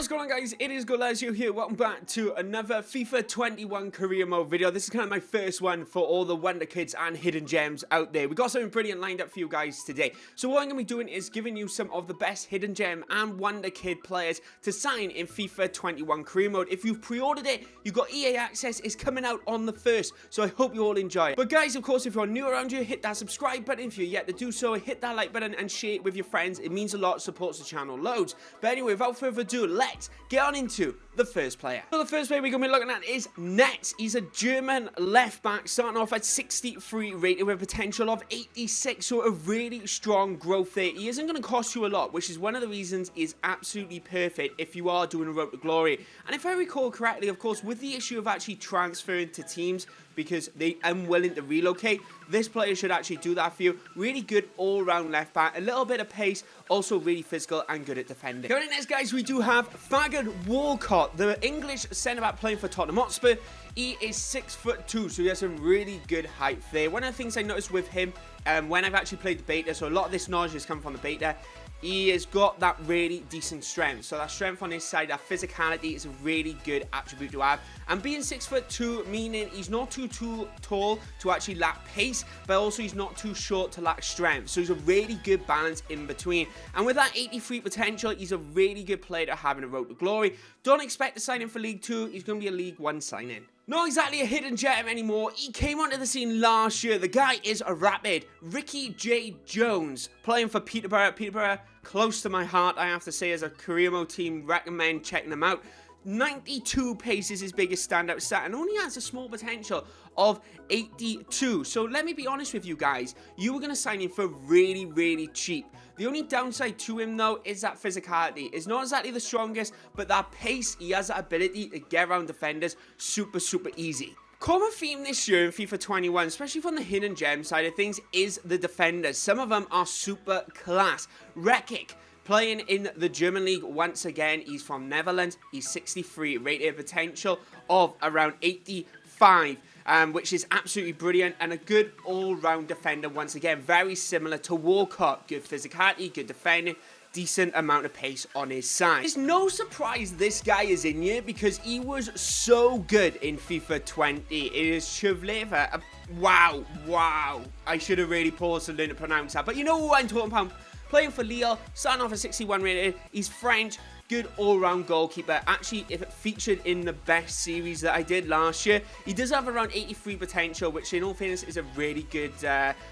What's going on, guys? It is Goalazio here. Welcome back to another FIFA 21 career mode video. This is kind of my first one for all the Wonderkids and hidden gems out there. We got something brilliant lined up for you guys today. So what I'm going to be doing is giving you some of the best hidden gem and Wonderkid players to sign in FIFA 21 career mode. If you've pre-ordered it, you've got EA access. It's coming out on the 1st, so I hope you all enjoy it. But guys, of course, if you're new around here, hit that subscribe button. If you're yet to do so, hit that like button and share it with your friends. It means a lot, supports the channel loads. But anyway, without further ado, let's get on into the first player. So the first player we're going to be looking at is Netz. He's a German left back, starting off at 63 rated with a potential of 86, so a really strong growth there. He isn't going to cost you a lot, which is one of the reasons he's absolutely perfect if you are doing a road to glory. And if I recall correctly, of course, with the issue of actually transferring to teams because they are unwilling to relocate, this player should actually do that for you. Really good all-round left back, a little bit of pace, also really physical and good at defending. Going in next, guys, we do have Faggot Walcott, the English centre-back playing for Tottenham Hotspur. He is 6'2", so he has some really good height there. One of the things I noticed with him when I've actually played the beta, so a lot of this knowledge has come from the beta, he has got that really decent strength. So that strength on his side, that physicality is a really good attribute to have. And being 6'2", meaning he's not too tall to actually lack pace, but also he's not too short to lack strength. So he's a really good balance in between. And with that 83 potential, he's a really good player to have in a road to glory. Don't expect to sign him for League 2. He's going to be a League 1 signing. Not exactly a hidden gem anymore. He came onto the scene last year. The guy is a rapid. Ricky J. Jones, playing for Peterborough. Peterborough, close to my heart, I have to say, as a career mode team. Recommend checking them out. 92 pace is his biggest standout stat and only has a small potential of 82. So let me be honest with you guys. You were going to sign him for really, really cheap. The only downside to him, though, is that physicality. It's not exactly the strongest, but that pace, he has that ability to get around defenders super, super easy. Common theme this year in FIFA 21, especially from the hidden gem side of things, is the defenders. Some of them are super class. Rekic, playing in the German league once again. He's from Netherlands. He's 63, rated potential of around 85. Which is absolutely brilliant and a good all-round defender once again. Very similar to Walcott. Good physicality, good defending, decent amount of pace on his side. It's no surprise this guy is in here because he was so good in FIFA 20. It is Chevleva. Wow. I should have really paused to learn to pronounce that. But you know who I'm talking about. Playing for Lille, starting off at 61 rated. He's French. Good all-round goalkeeper. Actually, if it featured in the best series that I did last year, he does have around 83 potential, which in all fairness is a really good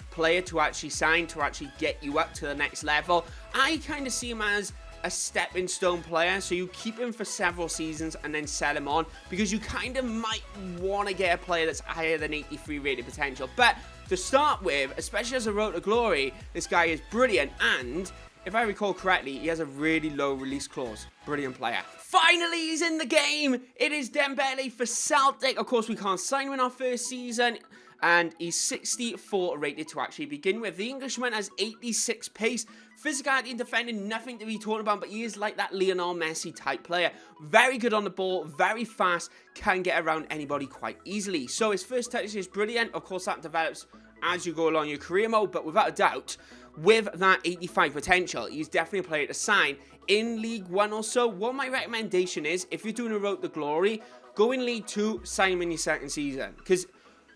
player to actually sign, to actually get you up to the next level. I kind of see him as a stepping stone player, so you keep him for several seasons and then sell him on, because you kind of might want to get a player that's higher than 83 rated potential. But to start with, especially as a road to glory, this guy is brilliant, and if I recall correctly, he has a really low release clause. Brilliant player. Finally, he's in the game. It is Dembele for Celtic. Of course, we can't sign him in our first season. And he's 64 rated to actually begin with. The Englishman has 86 pace. Physicality and defending, nothing to be talked about, but he is like that Lionel Messi type player. Very good on the ball, very fast, can get around anybody quite easily. So his first touch is brilliant. Of course, that develops as you go along your career mode, but without a doubt, with that 85 potential, he's definitely a player to sign in League 1 or so. What my recommendation is, if you're doing a road to glory, go in League 2, sign him in your second season. Because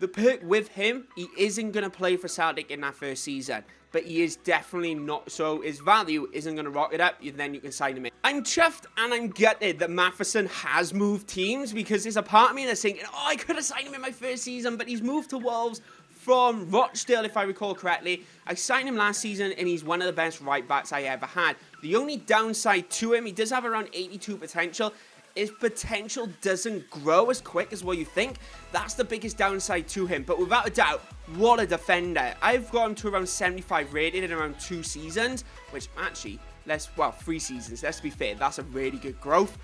the perk with him, he isn't going to play for Celtic in that first season. But he is definitely not, so his value isn't going to rocket up, then you can sign him in. I'm chuffed and I'm gutted that Matheson has moved teams, because there's a part of me that's thinking, oh, I could have signed him in my first season, but he's moved to Wolves from Rochdale, if I recall correctly. I signed him last season, and he's one of the best right backs I ever had. The only downside to him, he does have around 82 potential. His potential doesn't grow as quick as what you think. That's the biggest downside to him. But without a doubt, what a defender. I've gone to around 75 rated in around 2 seasons, which actually, 3 seasons. Let's be fair, that's a really good growth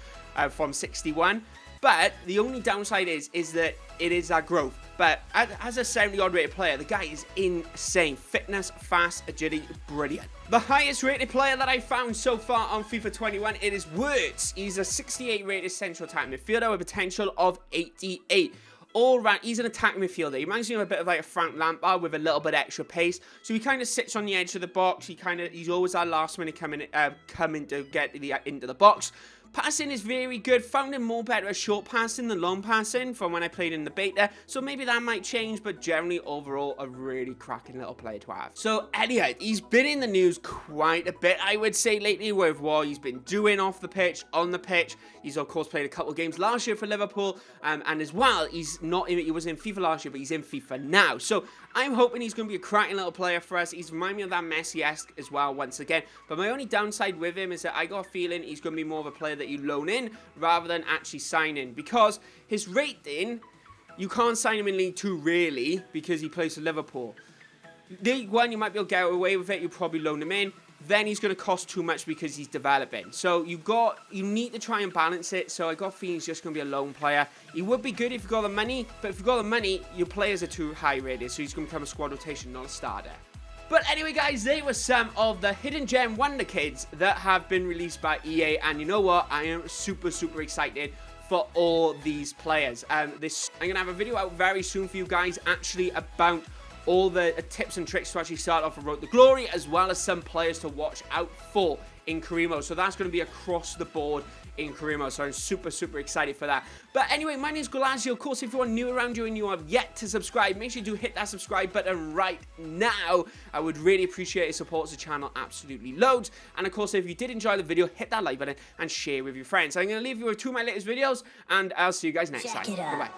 from 61. But the only downside is that it is that growth. But as a 70-odd rated player, the guy is insane. Fitness, fast, agility, brilliant. The highest rated player that I've found so far on FIFA 21, it is Wirtz. He's a 68 rated central attack midfielder with a potential of 88. All round, he's an attack midfielder. He reminds me of a bit of like a Frank Lampard with a little bit extra pace. So he kind of sits on the edge of the box. He's always our last minute coming to get into the box. Passing is very good. Found him more better at short passing than long passing from when I played in the beta. So maybe that might change, but generally overall a really cracking little player to have. So anyhow, he's been in the news quite a bit, I would say, lately with what he's been doing off the pitch, on the pitch. He's of course played a couple of games last year for Liverpool, and as well, he was in FIFA last year, but he's in FIFA now. So I'm hoping he's going to be a cracking little player for us. He's reminding me of that Messi-esque as well once again. But my only downside with him is that I got a feeling he's going to be more of a player that you loan in rather than actually sign in, because his rating, you can't sign him in League 2 really because he plays for Liverpool. League 1, you might be able to get away with it. You probably loan him in. Then he's going to cost too much because he's developing. So you need to try and balance it. So I got a feeling he's just going to be a loan player. He would be good if you got the money, but if you got the money, your players are too high rated. So he's going to become a squad rotation, not a starter. But anyway, guys, they were some of the hidden gem Wonderkids that have been released by EA. And you know what? I am super, super excited for all these players. I'm going to have a video out very soon for you guys actually about all the tips and tricks to actually start off with Road to Glory, as well as some players to watch out for in career mode. So that's going to be across the board in career mode. So I'm super, super excited for that. But anyway, my name is Goalazio. Of course, if you are new around you and you have yet to subscribe, make sure you do hit that subscribe button right now. I would really appreciate it. Supports the channel absolutely loads. And of course, if you did enjoy the video, hit that like button and share with your friends. So I'm going to leave you with 2 of my latest videos, and I'll see you guys next time. Bye-bye.